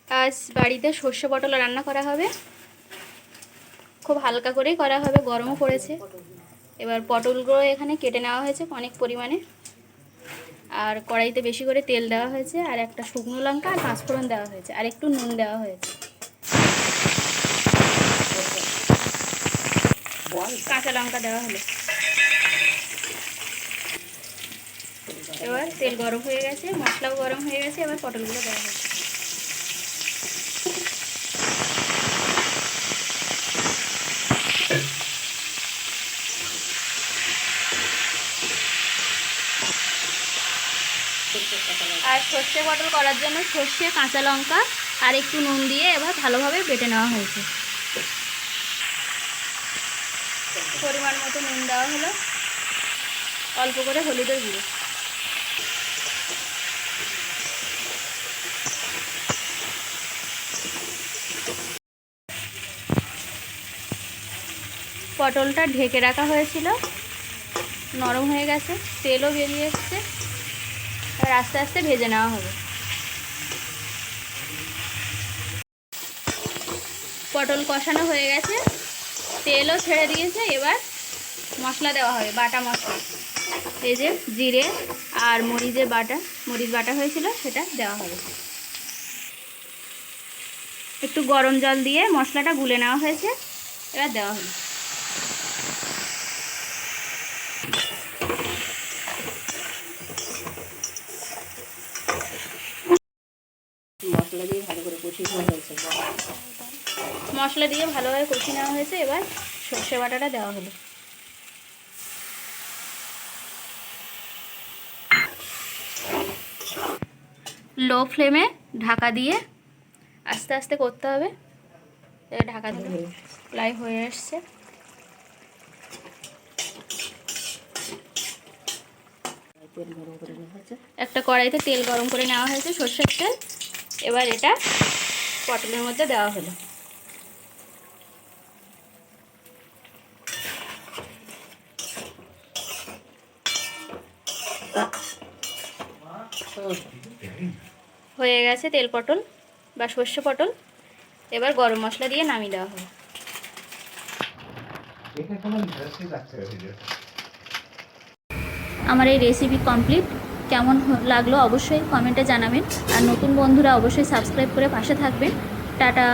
আজ বাড়িতে সর্ষে পটল রান্না করা হবে। খুব হালকা করেই করা হবে, গরমও পড়েছে। এবার পটলগুলো এখানে কেটে নেওয়া হয়েছে অনেক পরিমাণে, আর কড়াইতে বেশি করে তেল দেওয়া হয়েছে, আর একটা শুকনো লঙ্কা আর পাঁচফোড়ন দেওয়া হয়েছে, আর একটু নুন দেওয়া হয়েছে, কাঁচা লঙ্কা দেওয়া হলো। এবার তেল গরম হয়ে গেছে, মশলাও গরম হয়ে গেছে, এবার পটলগুলো দেওয়া হয়েছে। আর সর্ষে পটল করার জন্য সর্ষে, কাঁচা লঙ্কা আর একটু নুন দিয়ে এবার ভালোভাবে বেটে নেওয়া হয়েছে। পরিমাণ মতো নুন দেওয়া হলো, অল্প করে হলুদের গুঁড়ো। পটলটা ঢেকে রাখা হয়েছিল, নরম হয়ে গেছে, তেলও বেরিয়ে এসছে। এবার আস্তে আস্তে ভেজে নেওয়া হবে। পটল কষানো হয়ে গেছে, তেলও ছেড়ে দিয়েছে। এবার মশলা দেওয়া হবে, বাটা মশলা। এই যে জিরে আর মরিচ বাটা হয়েছিল সেটা দেওয়া হবে। একটু গরম জল দিয়ে মশলাটা গুলে নেওয়া হয়েছে, এবার দেওয়া হলো। মশলা দিয়ে ভালোভাবে কষিয়ে নেওয়া হয়েছে। এবার সর্ষে বাটাটা দেওয়া হলো। লো ফ্লেমে ঢাকা দিয়ে আস্তে আস্তে করতে হবে। ঢাকা দিয়ে প্রায় হয়ে আসছে। একটা কড়াইতে তেল গরম করে নেওয়া হয়েছে, সর্ষের তেল। এবার এটা পটলের মধ্যে দেওয়া হলো। হয়ে গেছে তেল পটল বা সর্ষে পটল। এবার গরম মশলা দিয়ে নামিয়ে দেওয়া হবে। আমার এই রেসিপি কমপ্লিট। কেমন লাগলো অবশ্যই কমেন্টে জানাবেন, আর নতুন বন্ধুরা অবশ্যই সাবস্ক্রাইব করে পাশে থাকবেন। টাটা।